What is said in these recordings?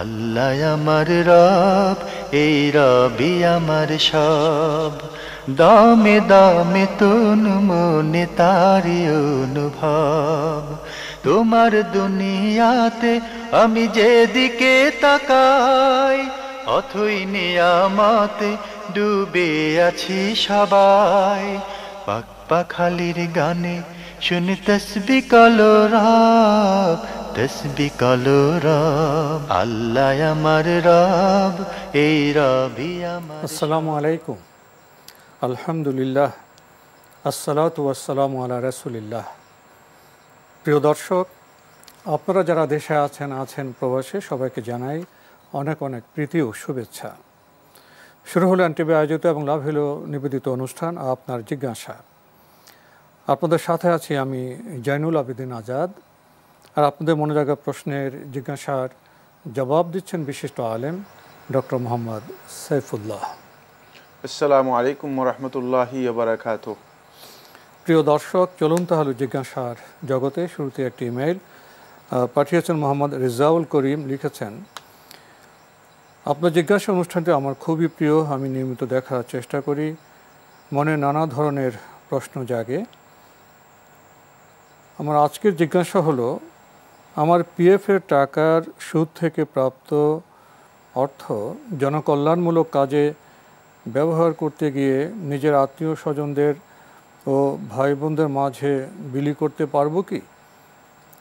আল্লাহ আমার রব, এই রবি আমার সব। দামে দামে তুন মনে তারি অনুভব। তোমার দুনিয়াতে আমি যেদিকে তাকাই, অথই নিয়ামতে ডুবে আছি সবাই। পাক পাখালির গানে শুনি তসবি কলো রব, তসবি কলো রব। আল্লাহ আমার রব, এই রবি আমার। আসসালামু আলাইকুম, আলহামদুলিল্লাহ, আসসালাতু ওয়াসসালামু আলা রাসূলিল্লাহ। প্রিয় দর্শক, আপনারা যারা দেশে আছেন প্রবাসে, সবাইকে জানাই অনেক অনেক প্রীতি ও শুভেচ্ছা। শুরু হলো এনটিভি আয়োজিত এবং লাভ হলো নিবেদিত অনুষ্ঠান আপনার জিজ্ঞাসা। আপনাদের সাথে আছি আমি জয়নুল আবেদিন আজাদ। আর আপনাদের মনে জাগা প্রশ্নের জিজ্ঞাসার জবাব দিচ্ছেন বিশিষ্ট আলেম ডক্টর মোহাম্মদ সাইফুল্লাহ। আসসালামু আলাইকুম ওরহমতুল্লাহি ওয়া বারাকাতুহু। প্রিয় দর্শক, চলুন তাহলে জিজ্ঞাসার জগতে। শুরুতে একটি ইমেইল পাঠিয়েছেন মোহাম্মদ রেজাউল করিম। লিখেছেন, আপনার জিজ্ঞাসা অনুষ্ঠানটি আমার খুবই প্রিয়। আমি নিয়মিত দেখার চেষ্টা করি। মনে নানা ধরনের প্রশ্ন জাগে। আমার আজকের জিজ্ঞাসা হলো, আমার পিএফের টাকার সুদ থেকে প্রাপ্ত অর্থ জনকল্যাণমূলক কাজে ব্যবহার করতে গিয়ে নিজের আত্মীয় স্বজনদের ও ভাই বোনদের মাঝে বিলি করতে পারবো কি?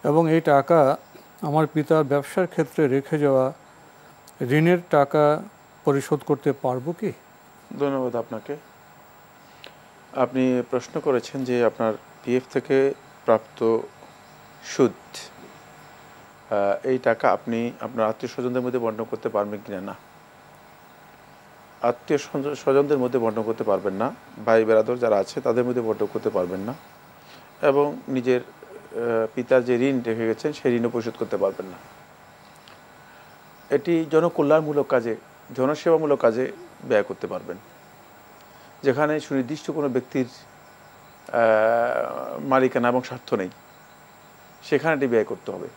এবং এই টাকা আমার পিতার ব্যবসার ক্ষেত্রে রেখে যাওয়া ঋণের টাকা পরিশোধ করতে পারবো কি? ধন্যবাদ আপনাকে। আপনি প্রশ্ন করেছেন যে আপনার পিএফ থেকে প্রাপ্ত সুদ, এই টাকা আপনি আপনার আত্মীয় স্বজনদের মধ্যে বণ্টন করতে পারবেন কিনা। না, আত্মীয় স্বজনদের মধ্যে বণ্টন করতে পারবেন না। ভাই বেরাদর যারা আছে তাদের মধ্যে বণ্টন করতে পারবেন না। এবং নিজের পিতার যে ঋণ রেখে গেছেন সেই ঋণও পরিশোধ করতে পারবেন না। এটি জনকল্যাণমূলক কাজে, জনসেবামূলক কাজে ব্যয় করতে পারবেন, যেখানে সুনির্দিষ্ট কোনো ব্যক্তির মালিকানা এবং স্বার্থ নেই, সেখানে এটি ব্যয় করতে হবে।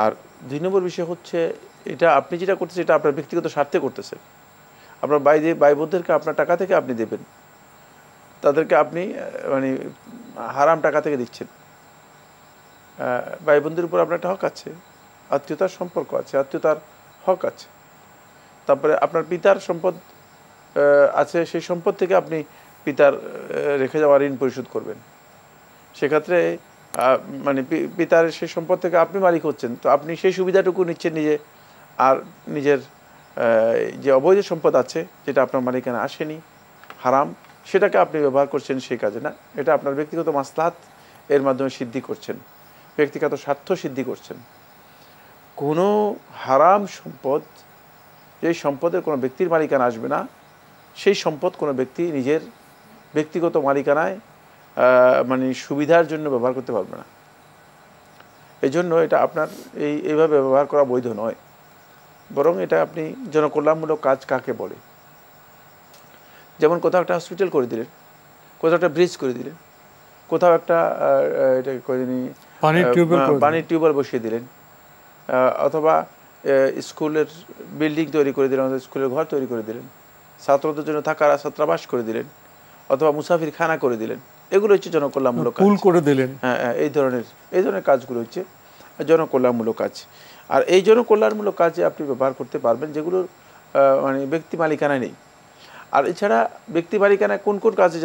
আর ২ নম্বর বিষয় হচ্ছে, এটা আপনি যেটা করতেছেন এটা আপনার ব্যক্তিগত স্বার্থে করতেছেন। আপনার ভাই বোনদেরকে আপনার টাকা থেকে আপনি দেবেন, তাদেরকে আপনি মানে হারাম টাকা থেকে দিচ্ছেন। ভাই বোনদের উপর আপনার একটা হক আছে, আত্মীয়তার সম্পর্ক আছে, আত্মীয়তার হক আছে। তারপরে আপনার পিতার সম্পদ আছে, সেই সম্পদ থেকে আপনি পিতার রেখে যাওয়া ঋণ পরিশোধ করবেন। সেক্ষেত্রে মানে পিতার সেই সম্পদ থেকে আপনি মালিক হচ্ছেন, তো আপনি সেই সুবিধাটুকু নিচ্ছেন নিজে। আর নিজের যে অবৈধ সম্পদ আছে, যেটা আপনার মালিকানা আসেনি, হারাম, সেটাকে আপনি ব্যবহার করছেন সেই কাজে না। এটা আপনার ব্যক্তিগত মাসলাহাত এর মাধ্যমে সিদ্ধি করছেন, ব্যক্তিগত স্বার্থ সিদ্ধি করছেন। কোনো হারাম সম্পদ, যেই সম্পদের কোনো ব্যক্তির মালিকানা আসবে না, সেই সম্পদ কোনো ব্যক্তি নিজের ব্যক্তিগত মালিকানায় মানে সুবিধার জন্য ব্যবহার করতে পারবে না। এই জন্য এটা আপনার এইভাবে ব্যবহার করা বৈধ নয়। বরং এটা আপনি জনকল্যাণমূলক কাজ কাকে বলে? যেমন কোথাও একটা হসপিটাল করে দিলেন, কোথাও একটা ব্রিজ করে দিলেন, কোথাও একটা এটা পানির টিউবওয়েল বসিয়ে দিলেন, অথবা স্কুলের বিল্ডিং তৈরি করে দিলেন, স্কুলের ঘর তৈরি করে দিলেন, ছাত্রদের জন্য থাকার ছাত্রাবাস করে দিলেন, অথবা মুসাফির খানা করে দিলেন। এগুলো হচ্ছে জনকল্যাণমূলক কাজ করে দিলেন। হ্যাঁ, এই ধরনের কাজগুলো হচ্ছে জনকল্যাণমূলক কাজ। আর এই জনকল্যাণমূলক কাজে আপনি ব্যবহার করতে পারবেন যেগুলোর মানে ব্যক্তি মালিকানা নেই। আর এছাড়া ব্যক্তি মালিকানায় কোন কোন কাজে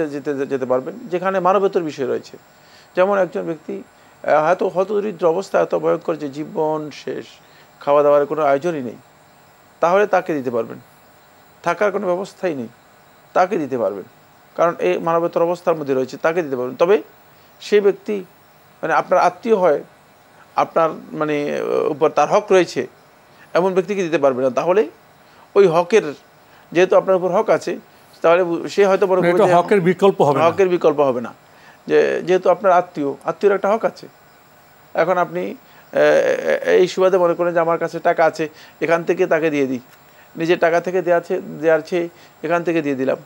যেতে পারবেন? যেখানে মানবতার বিষয় রয়েছে। যেমন একজন ব্যক্তি হয়তো হতদরিদ্র অবস্থা, এত ভয়ঙ্কর যে জীবন শেষ, খাওয়া দাওয়ার কোনো আয়োজনই নেই, তাহলে তাকে দিতে পারবেন। থাকার কোনো ব্যবস্থাই নেই, তাকে দিতে পারবেন, কারণ এই মানবতার অবস্থার মধ্যে রয়েছে, তাকে দিতে পারবেন। তবে সেই ব্যক্তি মানে আপনার আত্মীয় হয়, আপনার মানে উপর তার হক রয়েছে, এমন ব্যক্তিকে দিতে পারবে না। তাহলে ওই হকের, যেহেতু আপনার উপর হক আছে, তাহলে সে হয়তো বড় হকের বিকল্প হবে না। যেহেতু আপনার আত্মীয়র একটা হক আছে। এখন আপনি এই সুবাদে মনে করেন যে আমার কাছে টাকা আছে, এখান থেকে তাকে দিয়ে দিই, নিজের টাকা থেকে দেওয়ার চেয়ে এখান থেকে দিয়ে দিলাম।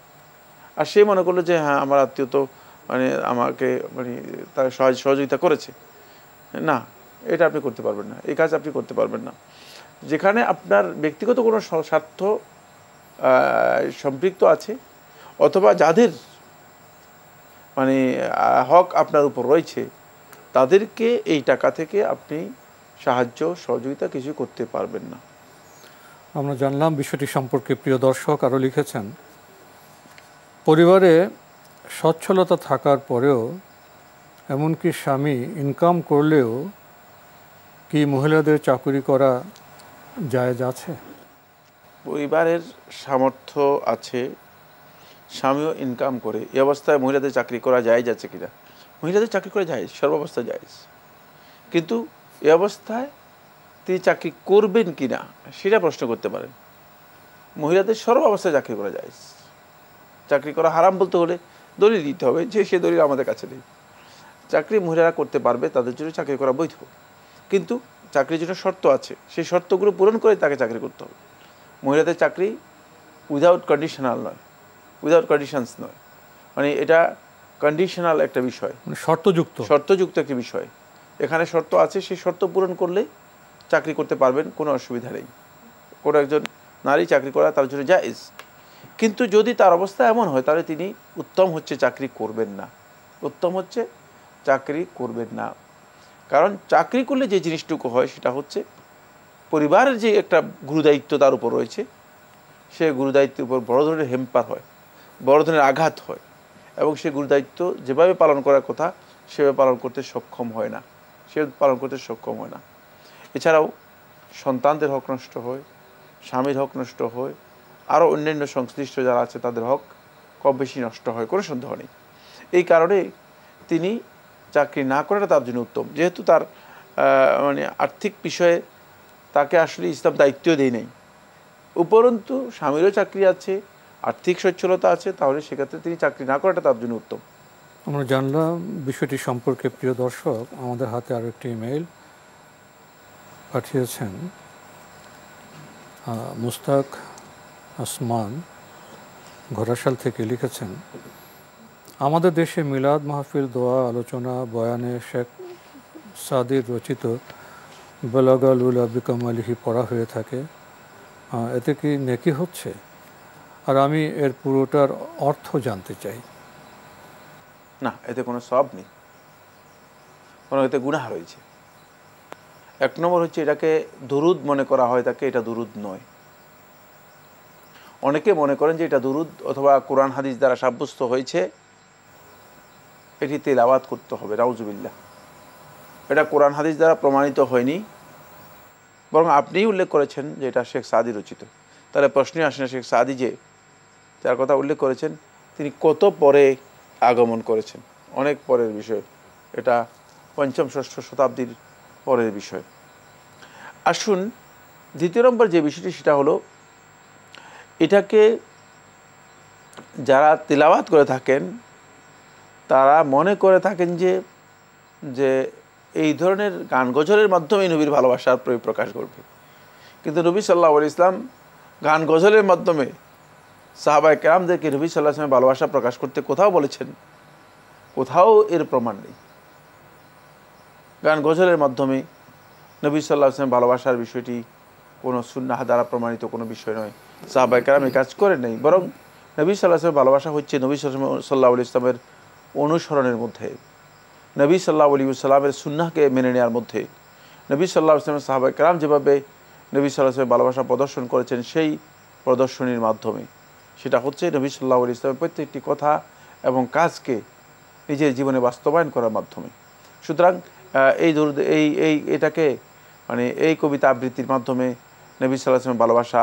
আর সে মনে করলো যে হ্যাঁ, আমার আত্মীয় তো মানে আমাকে মানে তার সহযোগিতা করেছে। না, এটা আপনি করতে পারবেন না, এই কাজ আপনি করতে পারবেন না। যেখানে আপনার ব্যক্তিগত কোনো স্বার্থ সম্পৃক্ত আছে, অথবা যাদের মানে হক আপনার উপর রয়েছে, তাদেরকে এই টাকা থেকে আপনি সাহায্য সহযোগিতা কিছু করতে পারবেন না। আমরা জানলাম বিষয়টি সম্পর্কে। প্রিয় দর্শক আরও লিখেছেন, পরিবারে সচ্ছলতা থাকার পরেও এমনকি স্বামী ইনকাম করলেও কি মহিলাদের চাকরি করা জায়েজ আছে? পরিবারের সামর্থ্য আছে, স্বামীও ইনকাম করে, এই অবস্থায় মহিলাদের চাকরি করা জায়েজ আছে কিনা? মহিলাদের চাকরি করা জায়েজ, সর্বাবস্থায় জায়েজ। কিন্তু এই অবস্থায় তিনি চাকরি করবেন কিনা সেটা প্রশ্ন করতে পারেন। মহিলাদের সর্বাবস্থায় চাকরি করা জায়েজ। চাকরি করা হারাম বলতে হলে দলিল দিতে হবে, যে সে দলিল আমাদের কাছে নেই। চাকরি মহিলারা করতে পারবে, তাদের জন্য চাকরি করা বৈধ, কিন্তু চাকরির জন্য শর্ত আছে, সেই শর্তগুলো পূরণ করে তাকে চাকরি করতে হবে। মহিলাদের চাকরি উইদাউট কন্ডিশনাল নয়, উইদাউট কন্ডিশনস নয়, মানে এটা কন্ডিশনাল একটা বিষয়, শর্তযুক্ত একটি বিষয়। এখানে শর্ত আছে, সেই শর্ত পূরণ করলে চাকরি করতে পারবেন, কোনো অসুবিধা নেই। কোনো একজন নারী চাকরি করা তার জন্য জায়েজ। কিন্তু যদি তার অবস্থা এমন হয়, তাহলে তিনি উত্তম হচ্ছে চাকরি করবেন না, উত্তম হচ্ছে চাকরি করবেন না। কারণ চাকরি করলে যে জিনিসটুকু হয় সেটা হচ্ছে পরিবারের যে একটা গুরুদায়িত্ব তার উপর রয়েছে, সে গুরুদায়িত্বের উপর বড় ধরনের হেম্পার হয়, বড় ধরনের আঘাত হয়, এবং সে গুরুদায়িত্ব যেভাবে পালন করার কথা সেভাবে পালন করতে সক্ষম হয় না, এছাড়াও সন্তানদের হক নষ্ট হয়, স্বামীর হক নষ্ট হয়, আরও অন্যান্য সংশ্লিষ্ট যারা আছে তাদের হক কম বেশি নষ্ট হয়, কোনো সন্দেহ নেই। এই কারণে তিনি চাকরি না করাটা তার জন্য উত্তম, যেহেতু তার মানে আর্থিক বিষয়ে তাকে আসলে ইসলাম দায়িত্ব দেয় নাই। উপরন্তু স্বামীরও চাকরি আছে, আর্থিক সচ্ছলতা আছে, তাহলে সেক্ষেত্রে তিনি চাকরি না করাটা তার জন্য উত্তম। আমরা জানলাম বিষয়টি সম্পর্কে। প্রিয় দর্শক, আমাদের হাতে আরও একটি ইমেইল পাঠিয়েছেন মুস্তাক আসমান ঘোড়াশাল থেকে। লিখেছেন, আমাদের দেশে মিলাদ মাহফিল, দোয়া, আলোচনা, বয়ানে শেখ সাদির রচিত বালাগালুল বিকামালিহি পড়া হয়ে থাকে। এতে কি নেকি হচ্ছে? আর আমি এর পুরোটার অর্থ জানতে চাই। না, এতে কোনো সওয়াব নেই, কোনো এতে গুনাহ রয়েছে। এক নম্বর হচ্ছে এটাকে দুরুদ মনে করা হয়, তাকে এটা দুরুদ নয়। অনেকে মনে করেন যে এটা দুরুদ অথবা কোরআন হাদিস দ্বারা সাব্যস্ত হয়েছে, এটি তেলাওয়াত করতে হবে। নাউজুবিল্লাহ, এটা কোরআন হাদিস দ্বারা প্রমাণিত হয়নি, বরং আপনিই উল্লেখ করেছেন যে এটা শেখ সাদি রচিত। তাহলে প্রশ্নই আসে না, শেখ সাদি যে যার কথা উল্লেখ করেছেন তিনি কত পরে আগমন করেছেন, অনেক পরের বিষয়, এটা ৫ম-৬ষ্ঠ শতাব্দীর পরের বিষয়। আসুন দ্বিতীয় নম্বর যে বিষয়টি সেটা হলো, এটাকে যারা তিলাওয়াত করে থাকেন তারা মনে করে থাকেন যে এই ধরনের গান গজলের মাধ্যমে নবীর ভালোবাসার প্রকাশ করবে। কিন্তু নবী সাল্লাল্লাহু আলাইহি ওয়াসাল্লাম গান গজলের মাধ্যমে সাহাবায়ে কেরামদেরকে নবী সাল্লাল্লাহু আলাইহি ওয়াসাল্লামের ভালোবাসা প্রকাশ করতে কোথাও বলেছেন? কোথাও এর প্রমাণ নেই। গান গজলের মাধ্যমে নবী সাল্লাল্লাহু আলাইহি ওয়াসাল্লামের ভালোবাসার বিষয়টি কোনো সুন্নাহ দ্বারা প্রমাণিত কোনো বিষয় নয়। সাহাবায়ে কেরাম এই কাজ করেন নাই, বরং নবী সাল্লাল্লাহু আলাইহি ওয়াসাল্লামের ভালোবাসা হচ্ছে নবী সাল্লাল্লাহু আলাইহি ওয়াসাল্লামের অনুসরণের মধ্যে, নবী সাল্লাল্লাহু আলাইহি ওয়াসাল্লামের সুন্নাহকে মেনে নেওয়ার মধ্যে। নবী সাল্লাল্লাহু আলাইহি ওয়াসাল্লামের সাহাবায়ে কেরাম যেভাবে নবী সাল্লাল্লাহু আলাইহি ওয়াসাল্লামের ভালোবাসা প্রদর্শন করেছেন, সেই প্রদর্শনীর মাধ্যমে, সেটা হচ্ছে নবী সাল্লাল্লাহু আলাইহি ওয়াসাল্লামের প্রত্যেকটি কথা এবং কাজকে নিজের জীবনে বাস্তবায়ন করার মাধ্যমে। সুতরাং এটাকে মানে এই কবিতা আবৃত্তির মাধ্যমে নবী সাল্লাল্লাহু আলাইহি ওয়াসাল্লামের ভালোবাসা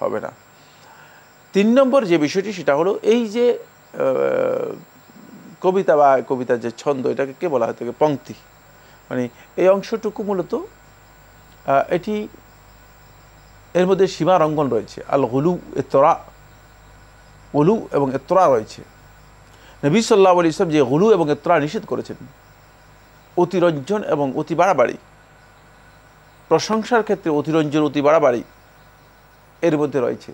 হবে না। ৩ নম্বর যে বিষয়টি সেটা হলো, এই যে কবিতা বা কবিতার যে ছন্দ, এটাকে কে বলা হয় থাকে পংক্তি, মানে এই অংশটুকু মূলত এটি এর মধ্যে সীমা লঙ্ঘন রয়েছে। আল গুলু ইতরা, গুলু এবং ইতরা রয়েছে। নবী সাল্লাল্লাহু আলাইহি ওয়াসাল্লাম যে গুলু এবং ইতরা নিষেধ করেছেন, অতিরঞ্জন এবং অতি বাড়াবাড়ি, প্রশংসার ক্ষেত্রে অতিরঞ্জন অতি বাড়াবাড়ি এর মধ্যে রয়েছে।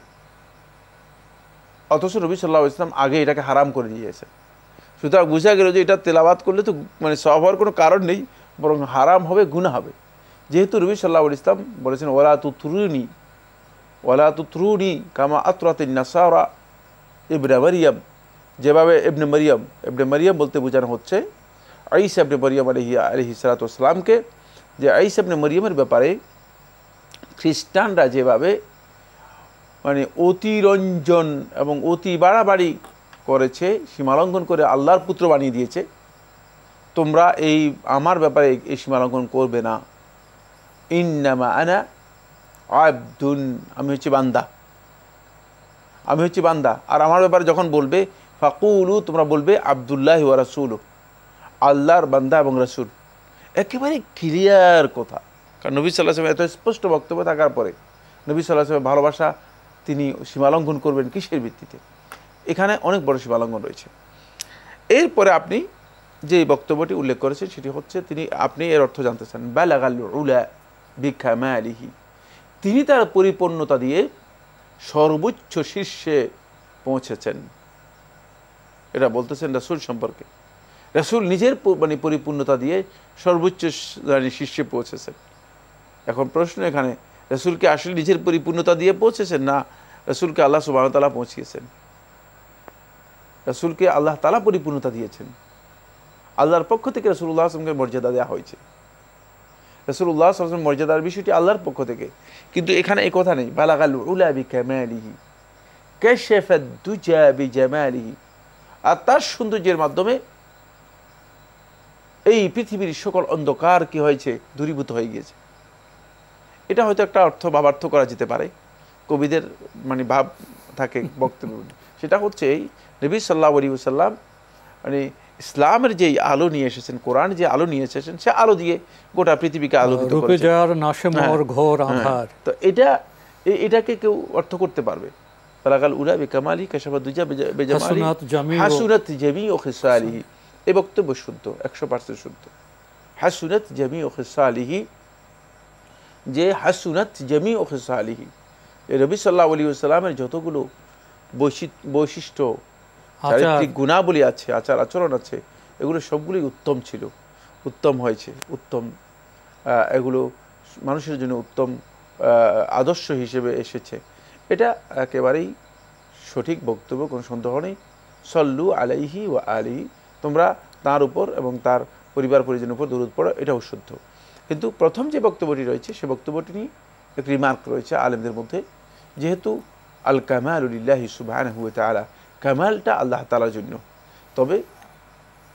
অথচ নবী সাল্লাল্লাহু আলাইহি ওয়াসাল্লাম আগে এটাকে হারাম করে দিয়েছেন। সুতরাং বোঝা গেল যে এটা তেলাওয়াত করলে তো মানে সওয়াব হওয়ার কোনো কারণ নেই, বরং হারাম হবে, গুনাহ হবে। যেহেতু নবী সাল্লাল্লাহু আলাইহি ওয়াসাল্লাম বলেছেন ওয়ালা তুতরুনি কামা আতরাতিন নাসারা ইবনে মারিয়াম, যেভাবে ইবনে মারিয়াম বলতে বোঝানো হচ্ছে ঈসা ইবনে মারিয়াম আলাইহিস সালাতু ওয়াস সালামকে, যে ঈসা ইবনে মারিয়ামের ব্যাপারে খ্রিস্টানরা যেভাবে মানে অতিরঞ্জন এবং অতি বাড়াবাড়ি করেছে, সীমালঙ্ঘন করে আল্লাহর পুত্র বানিয়ে দিয়েছে, তোমরা এই আমার ব্যাপারে এই সীমালঙ্ঘন করবে না। ইন্নামা আনা আবদুন, আমি হচ্ছি বান্দা, আর আমার ব্যাপারে যখন বলবে ফাকুলু, তোমরা বলবে আবদুল্লাহি ওয়া রাসূলু, আল্লাহর বান্দা এবং রাসূল। একেবারে ক্লিয়ার কথা। কারণ নবী সাল্লাল্লাহু আলাইহি ওয়াসাল্লাম এত স্পষ্ট বক্তব্য থাকার পরে নবী সাল্লাল্লাহু আলাইহি ওয়াসাল্লামের ভালোবাসা তিনি সীমালঙ্ঘন করবেন কিসের ভিত্তিতে? এখানে অনেক বড় সীমালঙ্ঘন রয়েছে। এরপরে আপনি যে বক্তব্যটি উল্লেখ করেছেন সেটি হচ্ছে আপনি এর অর্থ জানতে চান, বালাগাল উলা বিকামালিহি, তিনি তার পরিপূর্ণতা দিয়ে সর্বোচ্চ শীর্ষে পৌঁছেছেন। এটা বলতেছেন রাসূল সম্পর্কে। রাসূল নিজের মানে পরিপূর্ণতা দিয়ে সর্বোচ্চ শীর্ষে পৌঁছেছেন। এখন প্রশ্ন এখানে, রাসূলকে আসলে নিজের পরিপূর্ণতা দিয়ে পৌঁছেছেন, না রাসূলকে আল্লাহ সুবহানাহু ওয়া তাআলা পৌঁছিয়েছেন? রাসূলকে আল্লাহ তাআলা পরিপূর্ণতা দিয়েছেন। আল্লাহর পক্ষ থেকে রাসূলুল্লাহ সাল্লাল্লাহু আলাইহি ওয়াসাল্লামকে মর্যাদা দেওয়া হয়েছে। রাসূলুল্লাহ সাল্লাল্লাহু আলাইহি ওয়াসাল্লাম মর্যাদার বিষয়টি আল্লাহর পক্ষ থেকে, কিন্তু এখানে এই কথা নেই বালাগাল উলা বিকামালিহি কাশাফাদ দুজা বিজামালিহি, আর তার সৌন্দর্যের মাধ্যমে এই পৃথিবীর সকল অন্ধকার কি হয়েছে, দূরীভূত হয়ে গিয়েছে। এটা হয়তো একটা ভাবার্থ করা যেতে পারে, কবিদের মানে ভাব থাকে বক্তব্য। সেটা হচ্ছে এই নবী সাল্লাল্লাহু আলাইহি ওয়াসাল্লাম মানে ইসলামের যে আলো নিয়ে এসেছেন, কোরআন যে আলো নিয়ে এসেছেন, সে আলো দিয়ে গোটা পৃথিবীকে আলোকিত করেছেন। তো এটাকে কেউ অর্থ করতে পারবে, বালাগাল উলা বিকামালি কাশাফাদ দুজা বিজামালি হাসুনাত জামিউ খিসালিহি। এই বক্তব্য শুদ্ধ, 100% শুদ্ধ। হাসুনাত জামিউ খিসালিহি, যে হাসুনাত জামিউ খিসালিহি, নবী সাল্লাল্লাহু আলাইহি ওয়াসাল্লামের যতগুলো বৈশিষ্ট্য, চারিত্রিক গুণাবলী আছে, আচার আচরণ আছে, এগুলো সবগুলোই উত্তম ছিল, উত্তম হয়েছে, উত্তম, এগুলো মানুষের জন্য উত্তম আদর্শ হিসেবে এসেছে। এটা একেবারেই সঠিক বক্তব্য, কোনো সন্দেহ নেই। সল্লু আলাইহি ওয়া আলিহি, তোমরা তার উপর এবং তার পরিবার পরিজনের উপর দরুদ পড়ো, এটাও শুদ্ধ। কিন্তু প্রথম যে বক্তব্যটি রয়েছে সে বক্তব্যটি নিয়ে এক রিমার্ক রয়েছে আলেমদের মধ্যে, যেহেতু আল কামালু লিল্লাহি সুবহানাহু ওয়া তাআলা, কামালটা আল্লাহ তাআলার জন্য। তবে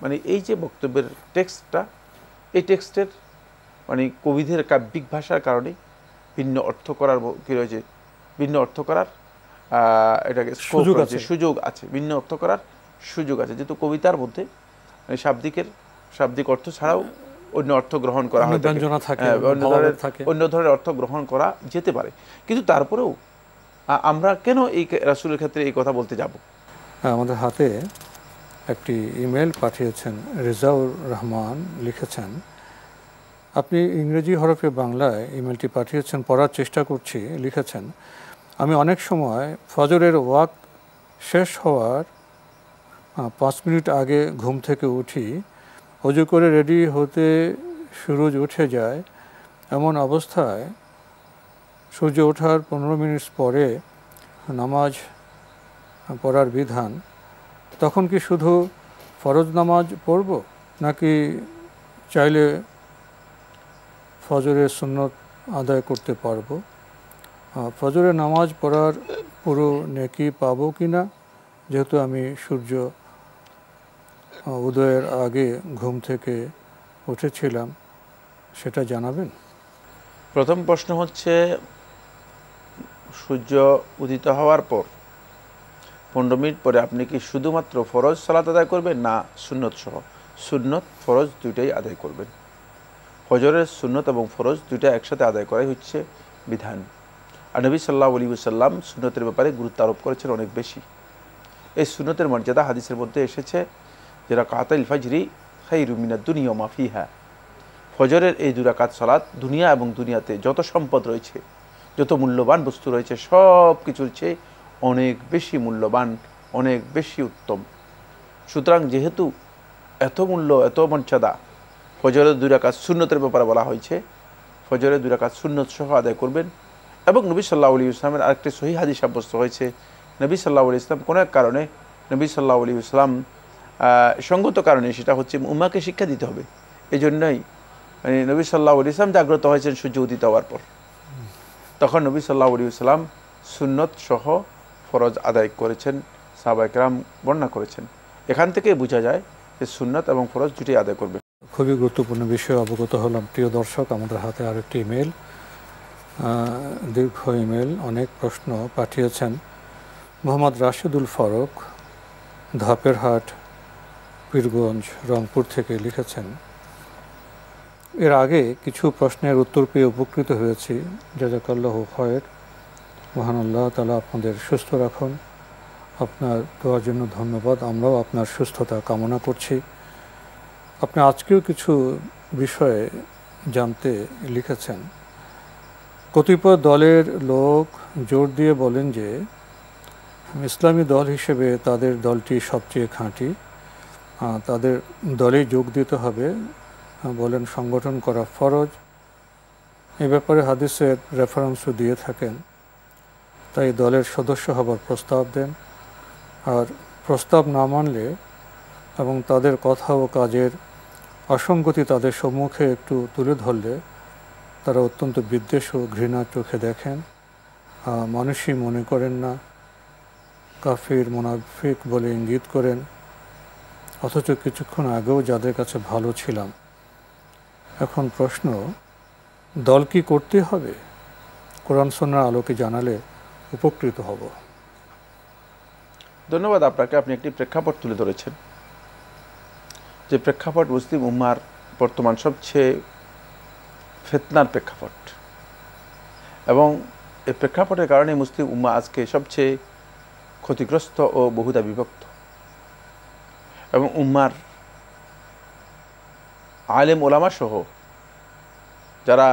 মানে এই যে বক্তব্যের টেক্সটটা, এই টেক্সটের মানে কবিদের কাব্যিক ভাষার কারণে ভিন্ন অর্থ করার কি রয়েছে, ভিন্ন অর্থ করার এটাকে সুযোগ আছে, ভিন্ন অর্থ করার সুযোগ আছে। যেহেতু কবিতার মধ্যে মানে শাব্দিক অর্থ ছাড়াও অন্য অর্থ গ্রহণ করা হয়, অন্য ধরনের অর্থ গ্রহণ করা যেতে পারে। কিন্তু তারপরেও আমরা কেন এই রাসূলের ক্ষেত্রে এই কথা বলতে যাব? আমাদের হাতে একটি ইমেল পাঠিয়েছেন রেজাউর রহমান, লিখেছেন, আপনি ইংরেজি হরফে বাংলায় ইমেলটি পাঠিয়েছেন, পড়ার চেষ্টা করছি। লিখেছেন, আমি অনেক সময় ফজরের ওয়াক্ত শেষ হওয়ার 5 মিনিট আগে ঘুম থেকে উঠি, ওযু করে রেডি হতে সূরজ উঠে যায়, এমন অবস্থায় সূর্য ওঠার 15 মিনিট পরে নামাজ পড়ার বিধান, তখন কি শুধু ফরজ নামাজ পড়ব, নাকি চাইলে ফজরের সুন্নত আদায় করতে পারবো? ফজরের নামাজ পড়ার পুরো নেকি পাবো কি না, যেহেতু আমি সূর্য উদয়ের আগে ঘুম থেকে উঠেছিলাম, সেটা জানাবেন। প্রথম প্রশ্ন হচ্ছে, সূর্য উদিত হওয়ার পর 15 মিনিট পরে আপনি কি শুধুমাত্র ফরজ সালাত আদায় করবেন, না সুন্নত সহ? সুন্নত ফরজ দুইটাই আদায় করবেন। ফজরের সুন্নত এবং ফরজ দুইটা একসাথে আদায় করাই হচ্ছে বিধান। আর নবী সাল্লাল্লাহু আলাইহি ওয়াসাল্লাম সুন্নতের ব্যাপারে গুরুত্ব আরোপ করেছেন অনেক বেশি। এই সুন্নতের মর্যাদা হাদিসের মধ্যে এসেছে, যে রাকাতুল ফাজরি খায়রুম মিনাদ দুনিয়া ওয়া মা ফিহা, ফজরের এই 2 রাকাত সালাত দুনিয়া এবং দুনিয়াতে যত সম্পদ রয়েছে, যত মূল্যবান বস্তু রয়েছে, সব কিছুর চেয়ে অনেক বেশি মূল্যবান, অনেক বেশি উত্তম। সুতরাং যেহেতু এত মূল্য, এত মর্যাদা ফজরের 2 রাকাত সুন্নতের ব্যাপারে বলা হয়েছে, ফজরের 2 রাকাত সুন্নত সহ আদায় করবেন। এবং নবী সাল্লাল্লাহু আলাইহি ওয়াসাল্লামের আরেকটি সহিহ হাদিস সাব্যস্ত হয়েছে, নবী সাল্লাল্লাহু আলাইহি ওয়াসাল্লাম কোনো এক কারণে নবী সাল্লাল্লাহু আলাইহি ওয়াসাল্লাম সঙ্গত কারণে, সেটা হচ্ছে উম্মাহকে শিক্ষা দিতে হবে, এই জন্যই মানে নবী সাল্লাল্লাহু আলাইহি ওয়াসাল্লাম জাগ্রত হয়েছেন সূর্য উদিত হওয়ার পর। তখন নবী সাল্লাল্লাহু আলাইহি ওয়াসাল্লাম সুন্নত সহ ফরজ আদায় করেছেন, সাহাবায়ে কেরাম বর্ণনা করেছেন। এখান থেকে বোঝা যায় যে সুন্নত এবং ফরজ দুটোই আদায় করবে। খুবই গুরুত্বপূর্ণ বিষয়ে অবগত হলাম। প্রিয় দর্শক, আমাদের হাতে আরেকটি ইমেল, দীর্ঘ ইমেল, অনেক প্রশ্ন পাঠিয়েছেন। মোহাম্মদ রাশেদুল ফারুক, ধাপেরহাট, পীরগঞ্জ, রংপুর থেকে লিখেছেন, এর আগে কিছু প্রশ্নের উত্তর পেয়ে উপকৃত হয়েছি। জাযাকাল্লাহু খায়র। মহান আল্লাহ তাআলা আপনাদের সুস্থ রাখুন। আপনার দোয়ার জন্য ধন্যবাদ। আমরাও আপনার সুস্থতা কামনা করছি। আপনি আজকেও কিছু বিষয়ে জানতে লিখেছেন। কতিপয় দলের লোক জোর দিয়ে বলেন যে ইসলামী দল হিসেবে তাদের দলটি সবচেয়ে খাঁটি, তাদের দলে যোগ দিতে হবে, বলেন সংগঠন করা ফরজ। এ ব্যাপারে হাদিসের রেফারেন্সও দিয়ে থাকেন। তাই দলের সদস্য হবার প্রস্তাব দেন। আর প্রস্তাব না মানলে এবং তাদের কথা ও কাজের অসঙ্গতি তাদের সম্মুখে একটু তুলে ধরলে তারা অত্যন্ত বিদ্বেষ ও ঘৃণার চোখে দেখেন, মানুষই মনে করেন না, কাফির মুনাফিক বলে ইঙ্গিত করেন। অথচ কিছুক্ষণ আগেও যাদের কাছে ভালো ছিলাম। এখন প্রশ্ন, দল কি করতে হবে? কোরআন সুন্নাহর আলোকে জানালে উপকৃত হব। ধন্যবাদ আপনাকে। আপনি একটি প্রেক্ষাপট তুলে ধরেছেন, যে প্রেক্ষাপট মুসলিম উম্মার বর্তমান সবচেয়ে ফিতনার প্রেক্ষাপট, এবং এই প্রেক্ষাপটের কারণে মুসলিম উম্মা আজকে সবচেয়ে ক্ষতিগ্রস্ত ও বহুদা বিভক্ত। এবং উম্মার আলেম ওলামা সহ যারা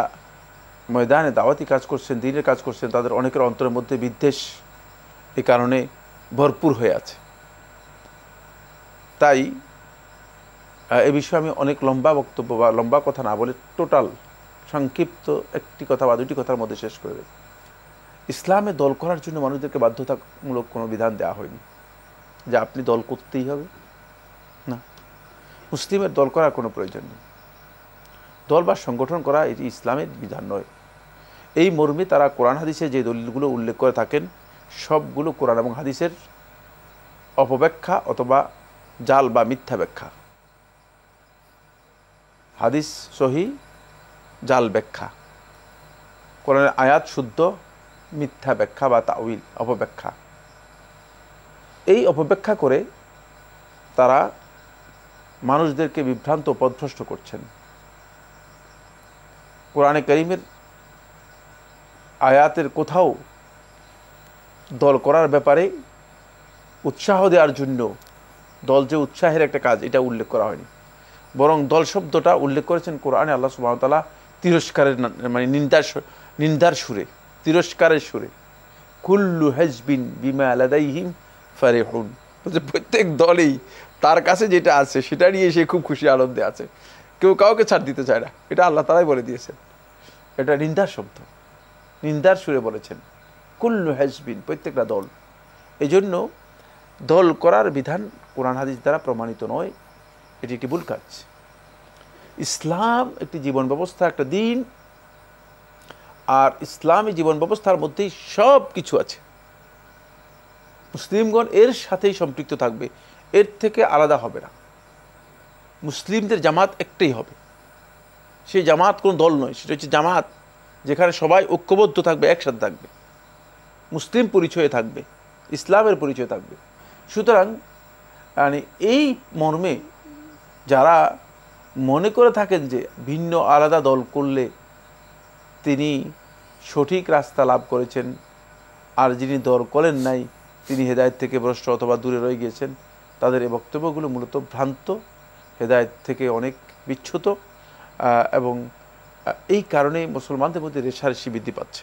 ময়দানে দাওয়াতি কাজ করছেন, দ্বীনের কাজ করছেন, তাদের অনেকের অন্তরের মধ্যে বিদ্বেষ এই কারণে ভরপুর হয়ে আছে। তাই এ বিষয়ে আমি অনেক লম্বা বক্তব্য বা লম্বা কথা না বলে টোটাল সংক্ষিপ্ত একটি কথা বা দুটি কথার মধ্যে শেষ করে দেব। ইসলামে দল করার জন্য মানুষদেরকে বাধ্যতামূলক কোনো বিধান দেওয়া হয়নি যে আপনি দল করতেই হবে, না। মুসলিমের দল করার কোনো প্রয়োজন নেই। দল বা সংগঠন করা এটি ইসলামের বিধান নয়। এই মর্মে তারা কোরআন হাদিসে যে দলিলগুলো উল্লেখ করে থাকেন সবগুলো কোরআন এবং হাদিসের অপব্যাখ্যা অথবা জাল বা মিথ্যা ব্যাখ্যা। হাদিস সহি, জাল ব্যাখ্যা। কোরআনের আয়াত শুদ্ধ, মিথ্যা ব্যাখ্যা বা তাউইল, অপব্যাখ্যা। এই অপব্যাখ্যা করে তারা মানুষদেরকে বিভ্রান্ত পথভ্রষ্ট করছেন। কোরআনে কারীমের আয়াতের কোথাও দল করার ব্যাপারে উৎসাহ দেওয়ার জন্য, দল যে উৎসাহের একটা কাজ, এটা উল্লেখ করা হয়নি। বরং দল শব্দটা উল্লেখ করেছেন কোরআনে আল্লাহ সুবহানাহু ওয়া তাআলা তিরস্কারের, মানে নিন্দার সুরে, তিরস্কারের সুরে। কুল্লু হিজবিন বিমা লাদাইহিম ফারিহুন। প্রত্যেক দলেই তার কাছে যেটা আছে সেটা নিয়ে সে খুব খুশি আনন্দে আছে, কেউ কাউকে ছাড় দিতে চায় না। এটা আল্লাহ তাআলাই বলে দিয়েছেন। এটা নিন্দার শব্দ, নিন্দার সুরে বলেছেন কুল্লু হিজবিন, প্রত্যেকটা দল। এই জন্য দল করার বিধান কোরআন হাদিস দ্বারা প্রমাণিত নয়, এটি একটি ভুল কাজ। ইসলাম একটি জীবন ব্যবস্থা, একটা দিন, আর ইসলামী জীবন ব্যবস্থার মধ্যেই সব কিছু আছে। মুসলিমগণ এর সাথেই সম্পৃক্ত থাকবে, এর থেকে আলাদা হবে না। মুসলিমদের জামাত একটাই হবে, সেই জামাত কোনো দল নয়, সেটা হচ্ছে জামাত যেখানে সবাই ঐক্যবদ্ধ থাকবে, একসাথে থাকবে, মুসলিম পরিচয়ে থাকবে, ইসলামের পরিচয় থাকবে। সুতরাং মানে এই মর্মে যারা মনে করে থাকেন যে ভিন্ন আলাদা দল করলে তিনি সঠিক রাস্তা লাভ করেছেন, আর যিনি দল করেন নাই তিনি হেদায়েত থেকে ভ্রষ্ট অথবা দূরে রয়ে গিয়েছেন, তাদের এই বক্তব্যগুলো মূলত ভ্রান্ত, হেদায়েত থেকে অনেক বিচ্যুত, এবং এই কারণেই মুসলমানদের মধ্যে রেষারেষি বৃদ্ধি পাচ্ছে।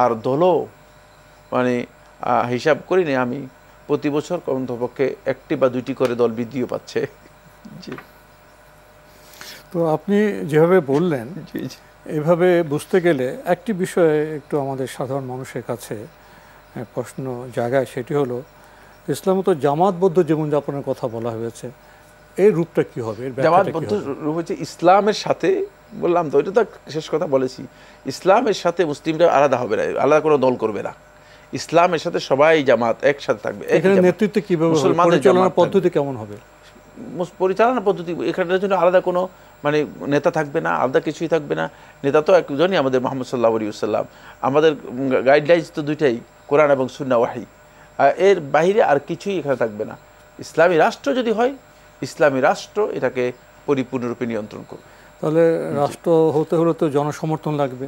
আর দলও মানে হিসাব করিনি আমি, প্রতি বছর কমপক্ষে একটি বা দুইটি করে দল বৃদ্ধিও পাচ্ছে। জি। তো আপনি যেভাবে বললেন এভাবে বুঝতে গেলে একটি বিষয়ে একটু আমাদের সাধারণ মানুষের কাছে প্রশ্ন জায়গায়, সেটি হলো ইসলামে তো জামাতবদ্ধ জীবনযাপনের কথা বলা হয়েছে, এর রূপটা কি হবে? জামাতবদ্ধ রূপ হচ্ছে ইসলামের সাথে, বললাম তো, এটা তো শেষ কথা বলেছি, ইসলামের সাথে মুসলিমরা আলাদা হবে না, আলাদা কোনো দল করবে না, ইসলামের সাথে সবাই জামাত একসাথে থাকবে। এখানে নেতৃত্ব কিভাবে হবে, পরিচালনার পদ্ধতি কেমন হবে? পরিচালনা পদ্ধতি এখানের জন্য আলাদা কোনো মানে নেতা থাকবে না, আলাদা কিছুই থাকবে না। নেতা তো একজনই, আমাদের মুহাম্মদ সাল্লাল্লাহু আলাইহি ওয়াসাল্লাম। আমাদের গাইডলাইন্স তো দুইটাই, কোরআন এবং সুন্নাহ ওয়াহী। এর বাইরে আর কিছুই এখানে থাকবে না। ইসলামী রাষ্ট্র যদি হয়, ইসলামী রাষ্ট্র এটাকে পরিপূর্ণরূপে নিয়ন্ত্রণ করবে। তাহলে রাষ্ট্র হতে হলে তো জনসমর্থন লাগবে,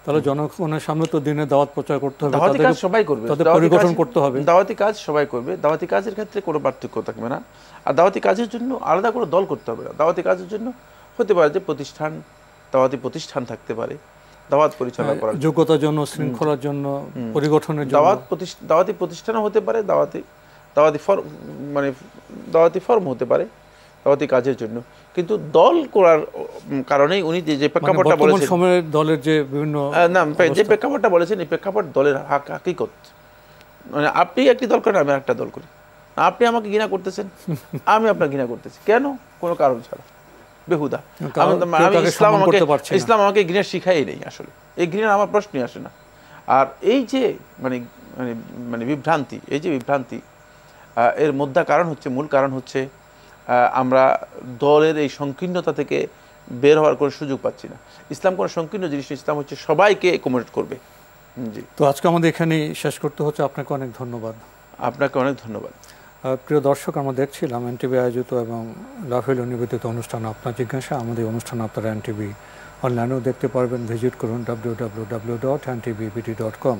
তাহলে জনগণের সামনে তো দিনে দাওয়াত প্রচার করতে হবে, দাওয়াতি কাজ সবাই করবে, তাদের পরিগঠন করতে হবে, দাওয়াতি কাজ সবাই করবে, দাওয়াতি কাজের ক্ষেত্রে কোনো পার্থক্য থাকবে না। আর দাওয়াতি কাজের জন্য আলাদা কোনো দল করতে হবে না। দাওয়াতি কাজের জন্য হতে পারে যে প্রতিষ্ঠান, দাওয়াতি প্রতিষ্ঠান থাকতে পারে দাওয়াত পরিচালনা করার, যোগ্যতার জন্য, শৃঙ্খলার জন্য, পরিগঠনের জন্য। দাওয়াতি প্রতিষ্ঠানও হতে পারে, দাওয়াতি ফর্ম হতে পারে দাওয়াতি কাজের জন্য। কিন্তু দল করার কারণেই উনি যে প্রেক্ষাপটটা বলেছেন, সময়ের দলের যে বিভিন্ন যে প্রেক্ষাপটটা বলেছেন, এই প্রেক্ষাপট দলের হাকিকত। মানে আপনি একটি দল করেন, আমি একটা দল করি, আপনি আমাকে ঘৃণা করতেছেন, আমি আপনাকে ঘৃণা করতেছি, কেন? কোনো কারণ ছাড়া, বেহুদা। ইসলাম আমাকে ঘৃণা শিখাই নেই, আসলে এই ঘৃণা আমার প্রশ্নই আসে না। আর এই যে মানে মানে মানে বিভ্রান্তি, এই যে বিভ্রান্তি, এর মূল কারণ হচ্ছে আমরা দলের এই সংকীর্ণতা থেকে বের হওয়ার কোনো সুযোগ পাচ্ছি না। ইসলাম কোনো সংকীর্ণ জিনিস, ইসলাম হচ্ছে সবাইকে একমোডেট করবে। জি, তো আজকে আমাদের এখানেই শেষ করতে হচ্ছে। আপনাকে অনেক ধন্যবাদ। আপনাকে অনেক ধন্যবাদ। প্রিয় দর্শক, আমরা দেখছিলাম এনটিভি আয়োজিত এবং লাভেল নিবেদিত অনুষ্ঠান আপনার জিজ্ঞাসা। আমাদের অনুষ্ঠান আপনারা এনটিভি অনলাইনেও দেখতে পারবেন, ভিজিট করুন www.ntvbd.com।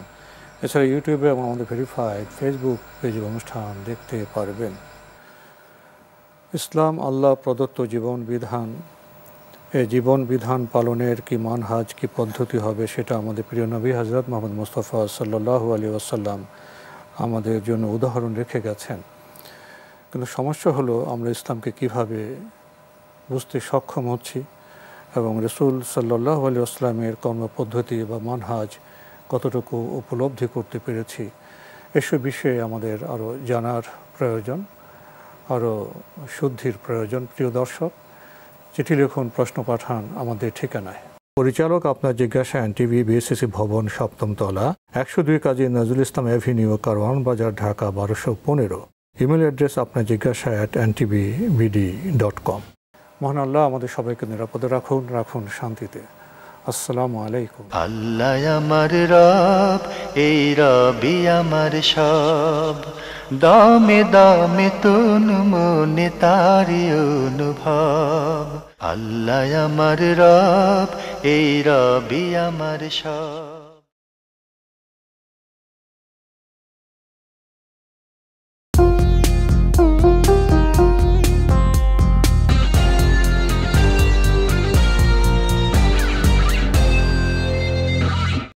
এছাড়া ইউটিউবে এবং আমাদের ভেরিফাইড ফেসবুক পেজে অনুষ্ঠান দেখতে পারবেন। ইসলাম আল্লাহ প্রদত্ত জীবন বিধান, এই জীবন বিধান পালনের কি মানহাজ, কি পদ্ধতি হবে, সেটা আমাদের প্রিয় নবী হযরত মুহাম্মদ মুস্তাফা সাল্লাল্লাহু আলাইহি ওয়াসাল্লাম আমাদের জন্য উদাহরণ রেখে গেছেন। কিন্তু সমস্যা হলো আমরা ইসলামকে কিভাবে বুঝতে সক্ষম হচ্ছি এবং রাসূল সাল্লাল্লাহু আলাইহি ওয়াসাল্লামের কর্মপদ্ধতি বা মানহাজ কতটুকু উপলব্ধি করতে পেরেছি, এসব বিষয়ে আমাদের আরও জানার প্রয়োজন, আরও শুদ্ধির প্রয়োজন। প্রিয় দর্শক, চিঠি লিখুন, প্রশ্ন পাঠান আমাদের ঠিকানায়। পরিচালক আপনার জিজ্ঞাসা, এনটিভি, বিএসসিসি ভবন, 7ম তলা, 102 কাজী নজরুল ইসলাম অ্যাভিনিউ, কারওয়ান বাজার, ঢাকা 1215। ইমেল অ্যাড্রেস আপনার জিজ্ঞাসা @ntvbd.com। মহান আল্লাহ আমাদের সবাইকে নিরাপদে রাখুন, রাখুন শান্তিতে। আসসালামু আলাইকুম। আল্লাহ আমার রব, এই রবি আমার সব, দামে দামে তুন মনে তারি অনুভব। আল্লাহ আমার রব, এই রবি আমার সব।